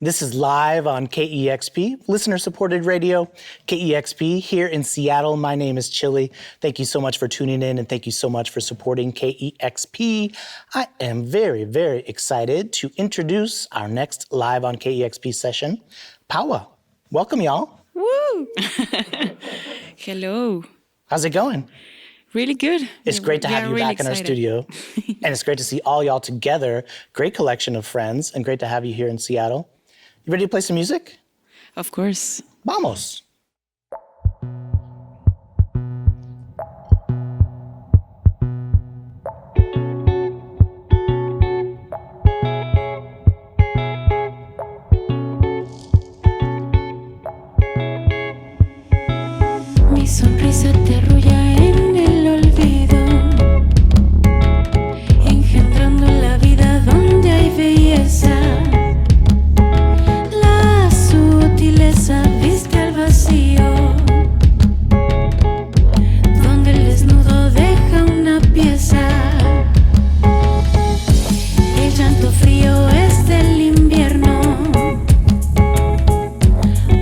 This is live on KEXP, listener-supported radio, KEXP here in Seattle. My name is Chili. Thank you so much for tuning in, and thank you so much for supporting KEXP. I am very, very excited to introduce our next live on KEXP session, Pahua. Welcome, y'all. Woo! Hello. How's it going? Really good. It's great to have you back in our studio. And it's great to see all y'all together. Great collection of friends, and great to have you here in Seattle. You ready to play some music? Of course. Vamos. Mi sonrisa te arrulla en el olvido, engendrando la vida donde hay belleza. La sutileza viste al vacío, donde el desnudo deja una pieza. El llanto frío es del invierno,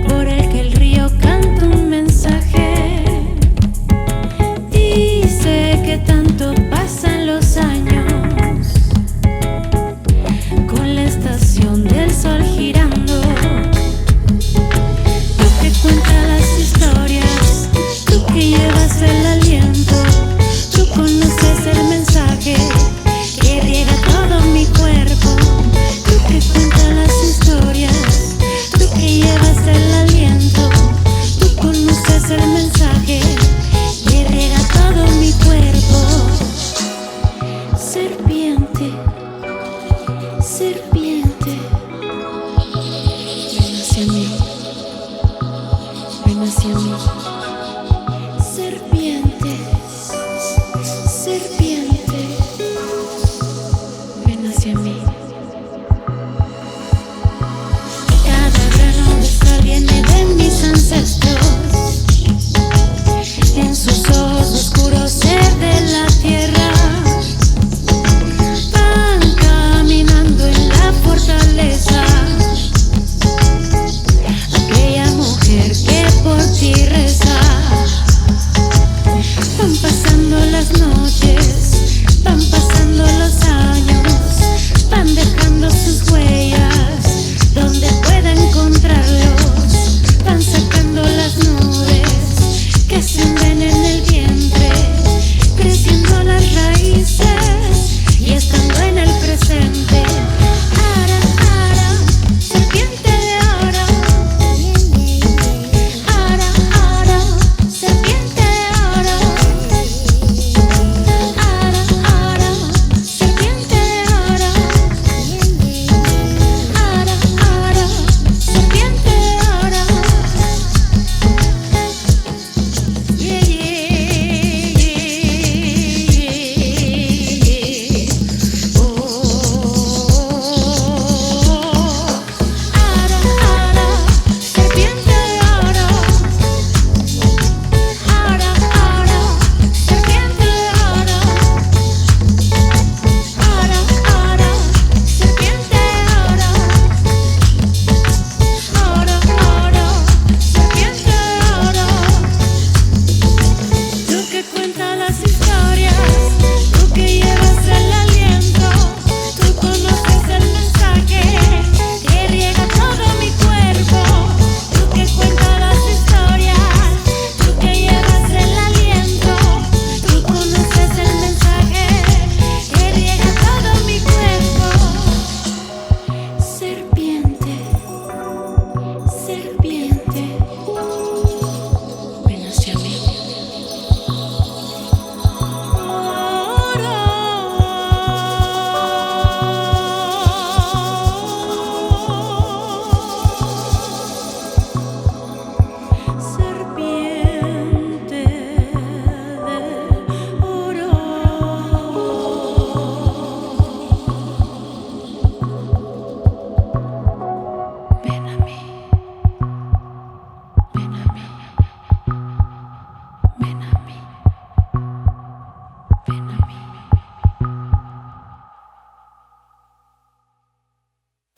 por el que el río canta un mensaje.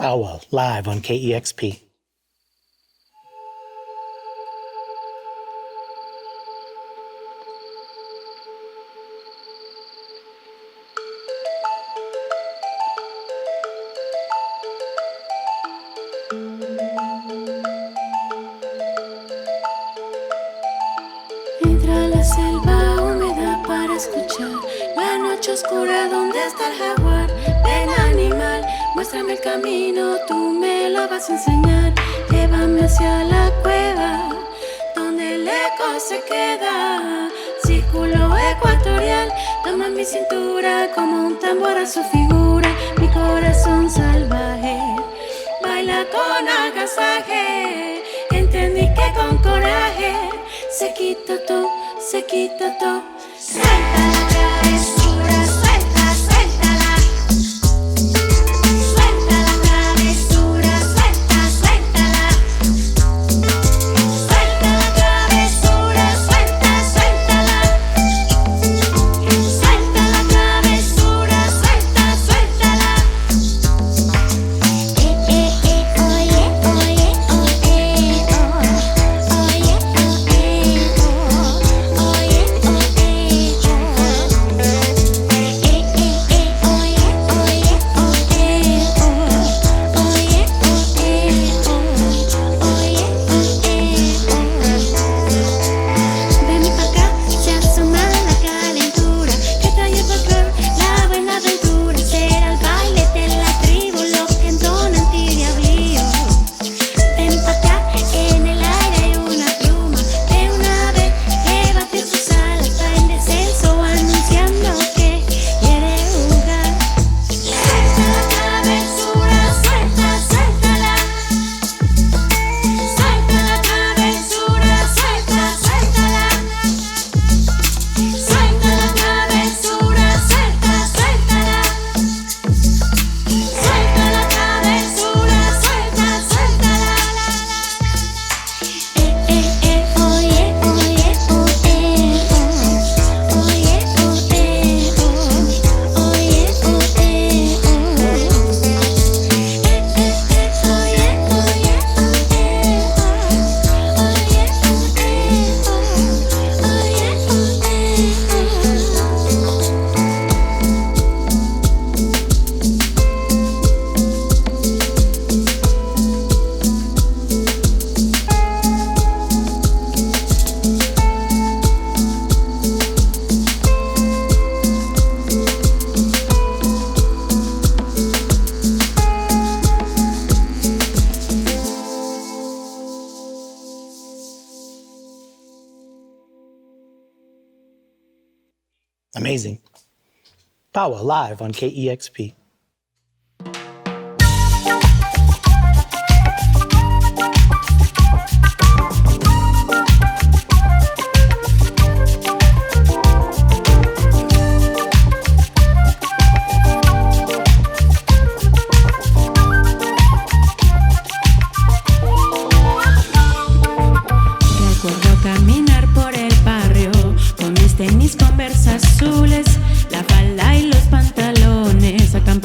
Pahua, live on KEXP. Entra a la selva húmeda para escuchar la noche oscura donde está el jaguar. Ven animal, muéstrame el camino, tú me lo vas a enseñar. Llévame hacia la cueva donde el eco se queda. Círculo ecuatorial, toma mi cintura como un tambor a su figura. Mi corazón salvaje baila con agasaje. Entendí que con coraje se quita todo, se quita todo. Suelta la travesura, suelta, suéltala. Suelta la travesura, suelta, suéltala. Suelta la travesura, suelta, suéltala. Suelta la travesura, suelta, suéltala. Oye, oye, oye, oye, ven pa' acá, se asoma la calentura que trae el folclor, la buena aventura. Será el baile de la tribu lo que entonan tiriablío. Ven pa' acá, en el aire hay una pluma de un ave que bate sus alas, va en descenso anunciando que quiere jugar. Suelta la travesura, suelta, suéltala. Suelta la travesura, suelta, suéltala. Suelta la travesura, suelta, suéltala. Suelta la travesura, suelta, suéltala. Oye, oye, oye, Amazing. Pahua, live on KEXP. Recuerdo caminar por el barrio con mis tenis Converse azules, la falda y los pantalones, acampar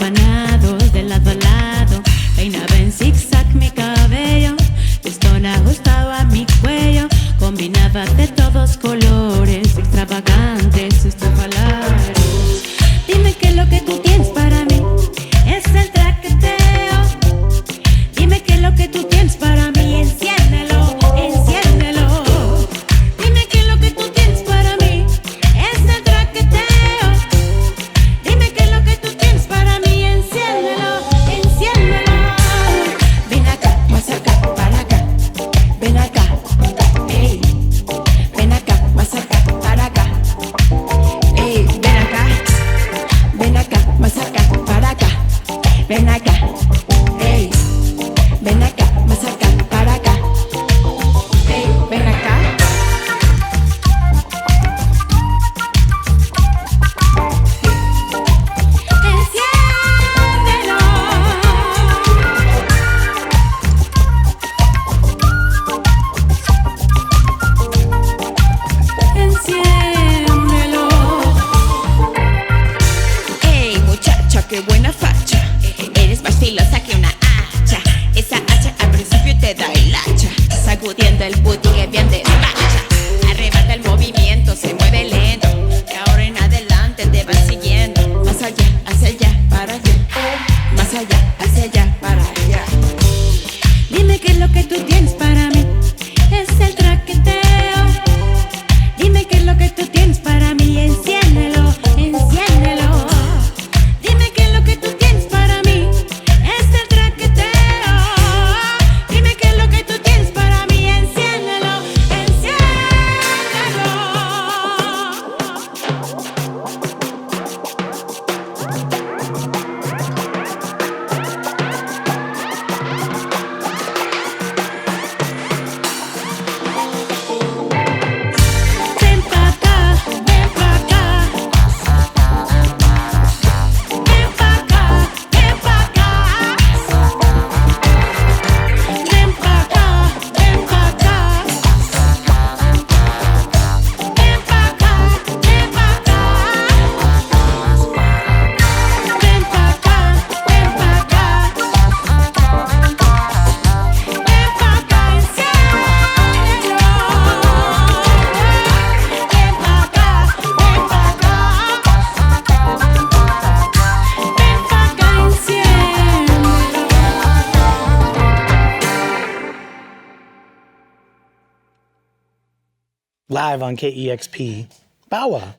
live on KEXP. Pahua.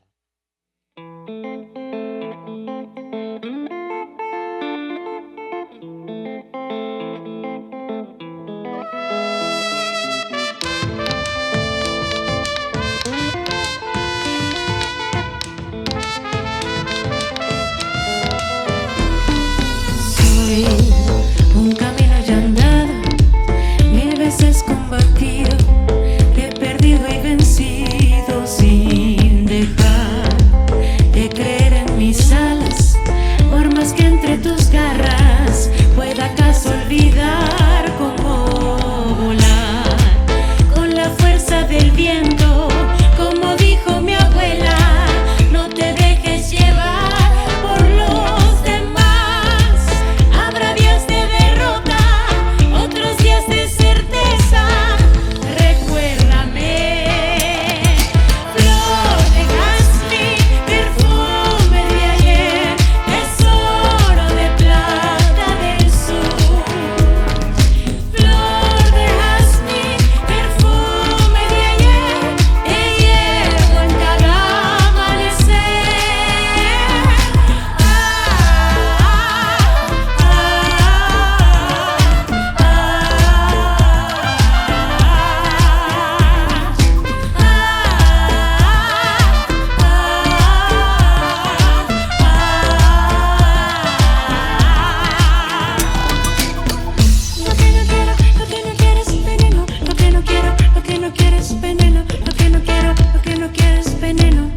Un camino ya andado, 1000 veces combatido, he perdido y vencido sin dejar de creer en mis alas, por más que entre tus garras pueda acaso olvidar cómo volar, con la fuerza del viento, como dijo mi abuela, no te dejes llevar por los demás. Habrá días de derrota, otros días de certeza. Recuérdame, flor de jazmín, perfume de ayer, tesoro de plata del sur. Flor de jazmín, perfume de ayer, te llevo en cada amanecer. Lo que no quiero es veneno, lo que no quiero, lo que no quiero es veneno, lo que no quiero, lo que no quiero es veneno.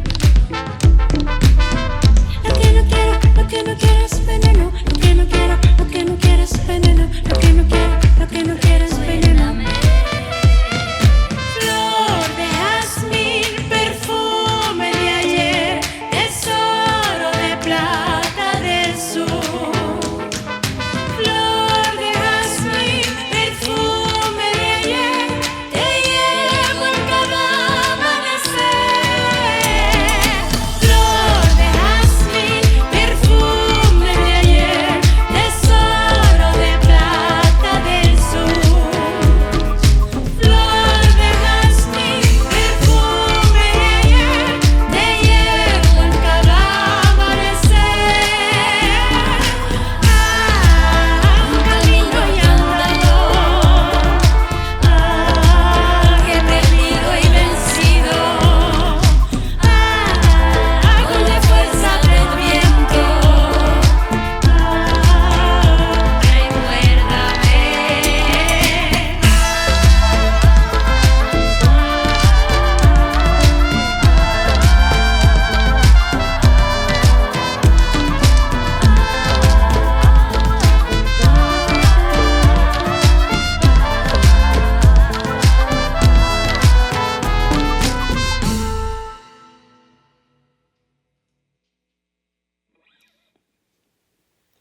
Lo que no quiero, lo que no quiero es veneno, lo que no quiero, lo que no quiero es veneno, lo que no quiero, lo que no quiero es veneno. Flor de jazmín, perfume de ayer, tesoro de plata del sur. Flor de jazmín, perfume de ayer, te llevo en cada amanecer. Flor de jazmín, perfume de ayer, tesoro de plata del sur. Flor de jazmín, perfume de ayer, te llevo en cada amanecer. Un camino ya andado, he perdido y vencido, con la fuerza del viento.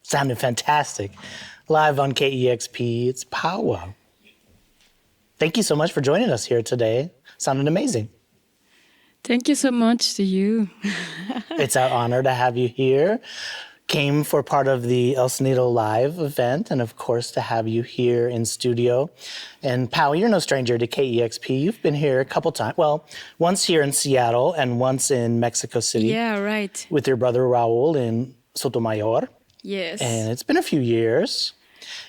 Sounded fantastic. Live on KEXP, it's Pahua. Thank you so much for joining us here today. Sounded amazing. Thank you so much to you. It's our honor to have you here. Came for part of the El Sonido Live event, and of course to have you here in studio. And Pahua, you're no stranger to KEXP. You've been here a couple times. Well, once here in Seattle and once in Mexico City. Yeah, right. With your brother Raul in Sotomayor. Yes. And it's been a few years.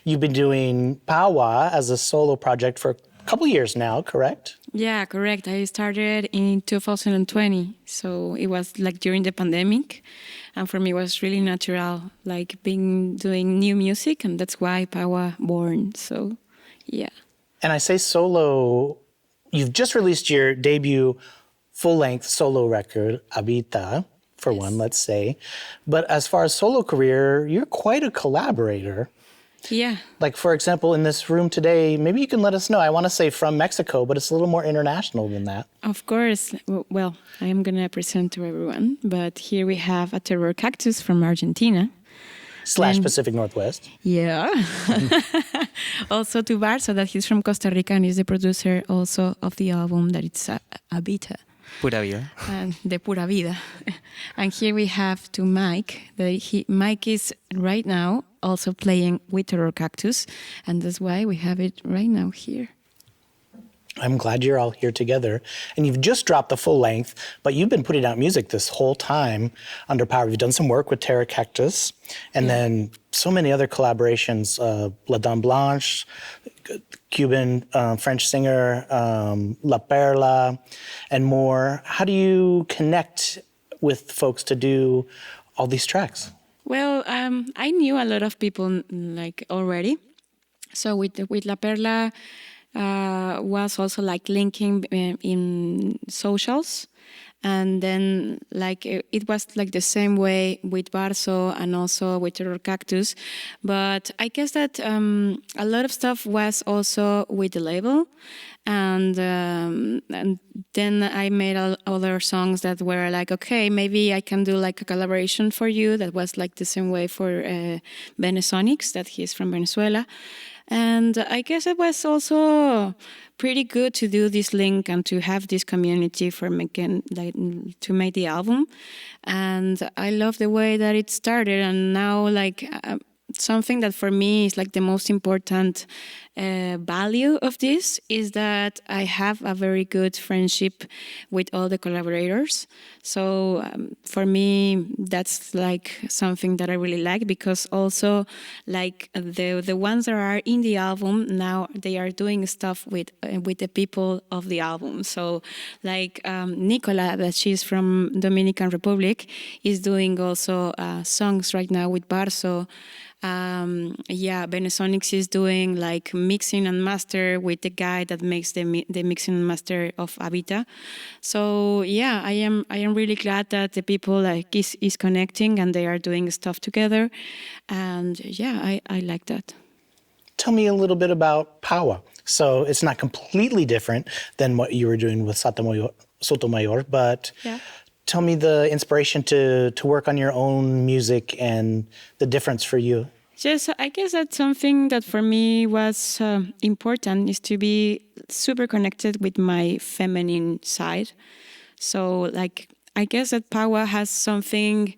You've been doing Pahua as a solo project for a couple years now, correct? Yeah, correct. I started in 2020, so it was like during the pandemic, and for me it was really natural, like doing new music, and that's why Pahua born. So, yeah. And I say solo, you've just released your debut full-length solo record, Habita, for one, let's say. But as far as solo career, you're quite a collaborator. Yeah. Like, for example, in this room today, maybe you can let us know. I want to say from Mexico, but it's a little more international than that. Of course. Well, I am going to present to everyone, but here we have a terror cactus from Argentina. / Pacific Northwest. Yeah. Also to Bartosz, so that he's from Costa Rica and is the producer also of the album that it's Habita. Pura vida. And de Pura Vida. And here we have to Mike. Mike is right now also playing with Terror Cactus, and that's why we have it right now here. I'm glad you're all here together. And you've just dropped the full length, but you've been putting out music this whole time under Pahua. You've done some work with Terra Cactus, and then so many other collaborations, La Dame Blanche, Cuban French singer, La Perla, and more. How do you connect with folks to do all these tracks? Well, I knew a lot of people like already. So with La Perla, was also like linking in socials, and then like it was like the same way with Barso and also with Terror Cactus, but I guess that a lot of stuff was also with the label, and then I made other songs that were like, okay, maybe I can do like a collaboration for you. That was like the same way for Venesonics, that he's from Venezuela. And I guess it was also pretty good to do this link and to have this community for making, like, to make the album. And I love the way that it started. And now, like, something that for me is like the most important value of this is that I have a very good friendship with all the collaborators. So for me, that's like something that I really like, because also like the ones that are in the album now, they are doing stuff with the people of the album. So like Nicola, that she's from Dominican Republic, is doing also songs right now with Barso. Venesonics is doing like mixing and master with the guy that makes the mixing and master of Habita. So yeah, I am really glad that the people like is connecting and they are doing stuff together, and yeah, I like that. Tell me a little bit about Pahua. So it's not completely different than what you were doing with Sotomayor, but tell me the inspiration to work on your own music and the difference for you. Yes, I guess that's something that for me was important, is to be super connected with my feminine side. So like, I guess that Pahua has something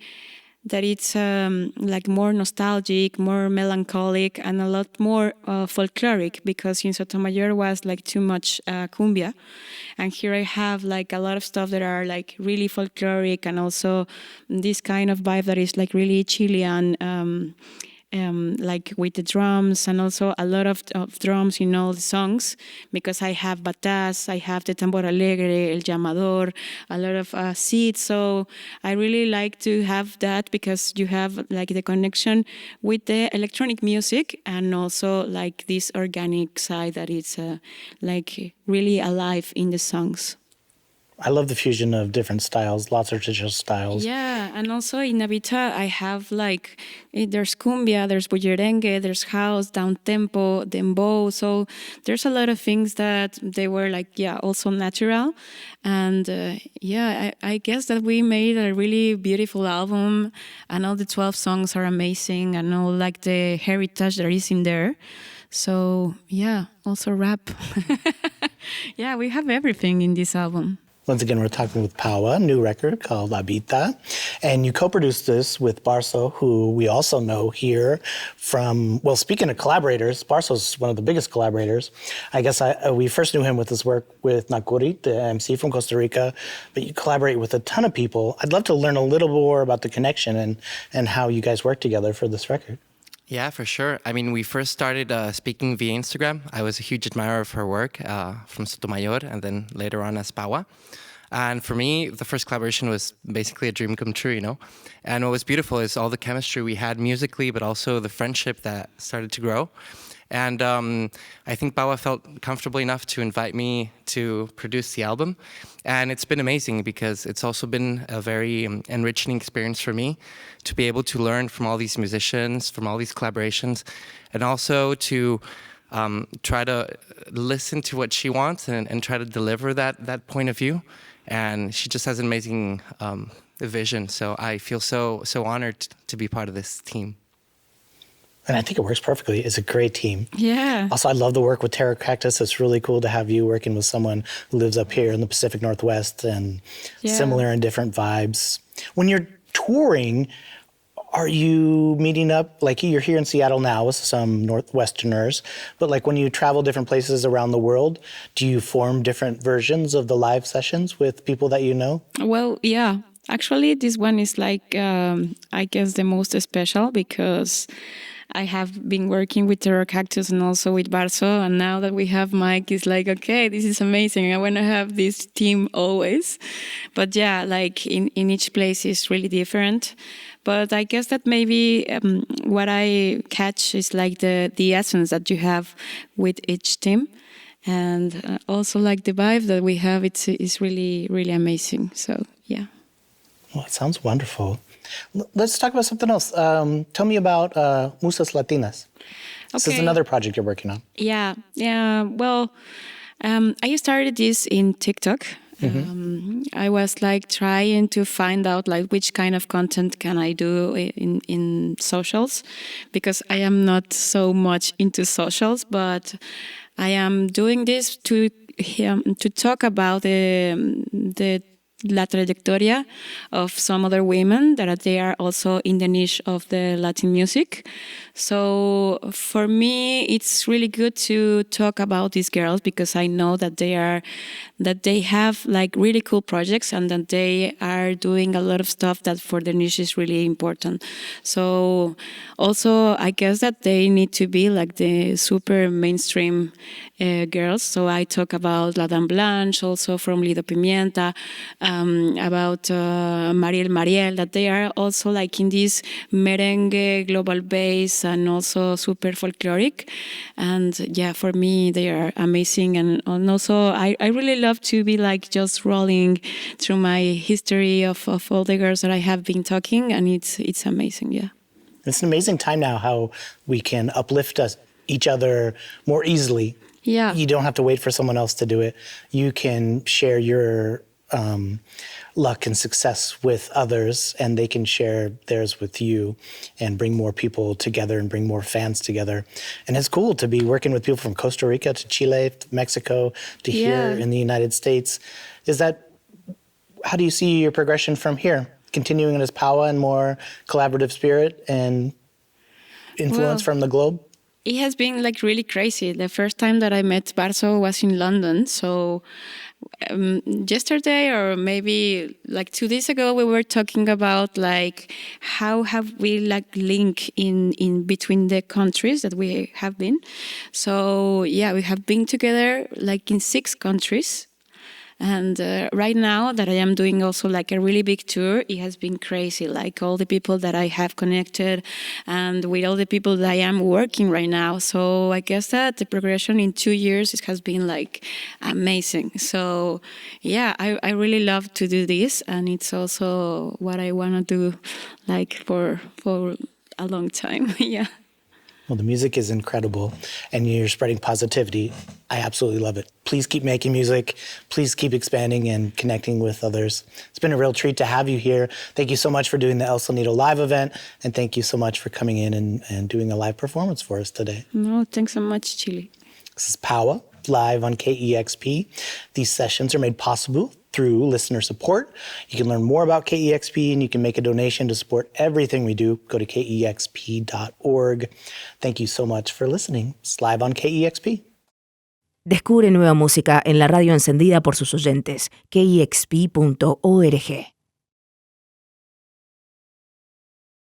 that it's like more nostalgic, more melancholic, and a lot more folkloric, because in Sotomayor was like too much cumbia, and here I have like a lot of stuff that are like really folkloric, and also this kind of vibe that is like really Chilean, like with the drums, and also a lot of drums in all the songs, because I have batas, I have the tambor alegre, el llamador, a lot of seeds. So I really like to have that, because you have like the connection with the electronic music and also like this organic side that is like really alive in the songs. I love the fusion of different styles, lots of traditional styles. Yeah, and also in Habita, I have like, there's cumbia, there's bullerengue, there's house, down-tempo, dembow. So there's a lot of things that they were like, also natural. And I guess that we made a really beautiful album, and all the 12 songs are amazing, and all like the heritage that is in there. So also rap. We have everything in this album. Once again, we're talking with Pahua, a new record called Habita. And you co-produced this with Barso, who we also know here from, well, speaking of collaborators, Barso's one of the biggest collaborators. I guess we first knew him with his work with Nakuri, the MC from Costa Rica, but you collaborate with a ton of people. I'd love to learn a little more about the connection and how you guys work together for this record. Yeah, for sure. I mean, we first started speaking via Instagram. I was a huge admirer of her work from Sotomayor, and then later on as Pahua. And for me, the first collaboration was basically a dream come true, you know? And what was beautiful is all the chemistry we had musically, but also the friendship that started to grow. And I think Pahua felt comfortable enough to invite me to produce the album. And it's been amazing, because it's also been a very enriching experience for me to be able to learn from all these musicians, from all these collaborations, and also to try to listen to what she wants and try to deliver that point of view. And she just has an amazing vision. So I feel so honored to be part of this team. And I think it works perfectly. It's a great team. Yeah. Also, I love the work with Terra Cactus. It's really cool to have you working with someone who lives up here in the Pacific Northwest, and similar and different vibes. When you're touring, Are you meeting up, like you're here in Seattle now with some Northwesterners, but like when you travel different places around the world, do you form different versions of the live sessions with people that you know? Well, yeah. Actually, this one is like, I guess, the most special because I have been working with Terror Cactus and also with Bartosz, and now that we have Mike, it's like, okay, this is amazing. I want to have this team always. But yeah, like in each place is really different. But I guess that maybe what I catch is like the essence that you have with each team. And also like the vibe that we have, it's really, really amazing. So, yeah. Well, it sounds wonderful. Let's talk about something else. Tell me about Musas Latinas. This is another project you're working on. Yeah. Well, I started this in TikTok. I was like trying to find out like which kind of content can I do in socials, because I am not so much into socials, but I am doing this to talk about the la trayectoria of some other women that they are also in the niche of the Latin music. So for me, it's really good to talk about these girls because I know that they have like really cool projects and that they are doing a lot of stuff that for the niche is really important. So also, I guess that they need to be like the super mainstream girls. So I talk about La Dame Blanche, also from Lido Pimienta, about Mariel, that they are also like in this merengue global bass and also super folkloric. And yeah, for me, they are amazing. And also, I really love to be like just rolling through my history of all the girls that I have been talking. And it's amazing, yeah. It's an amazing time now how we can uplift each other more easily. Yeah. You don't have to wait for someone else to do it. You can share your luck and success with others, and they can share theirs with you and bring more people together and bring more fans together. And it's cool to be working with people from Costa Rica to Chile to Mexico to here in the United States. How do you see your progression from here? Continuing in this Pahua and more collaborative spirit and influence from the globe? It has been like really crazy. The first time that I met Bartosz was in London. So yesterday or maybe like 2 days ago, we were talking about like how have we like link in between the countries that we have been. So yeah, we have been together like in 6 countries. And right now that I am doing also like a really big tour, it has been crazy. Like all the people that I have connected and with all the people that I am working right now. So I guess that the progression in 2 years, it has been like amazing. So yeah, I really love to do this. And it's also what I want to do like for a long time. Yeah. Well, the music is incredible, and you're spreading positivity. I absolutely love it. Please keep making music. Please keep expanding and connecting with others. It's been a real treat to have you here. Thank you so much for doing the El Sonido live event, and thank you so much for coming in and doing a live performance for us today. No, thanks so much, Chile. This is Pahua, live on KEXP. These sessions are made possible through listener support. You can learn more about KEXP and you can make a donation to support everything we do. Go to kexp.org. Thank you so much for listening. It's live on KEXP. Descubre nueva música en la radio encendida por sus oyentes, kexp.org.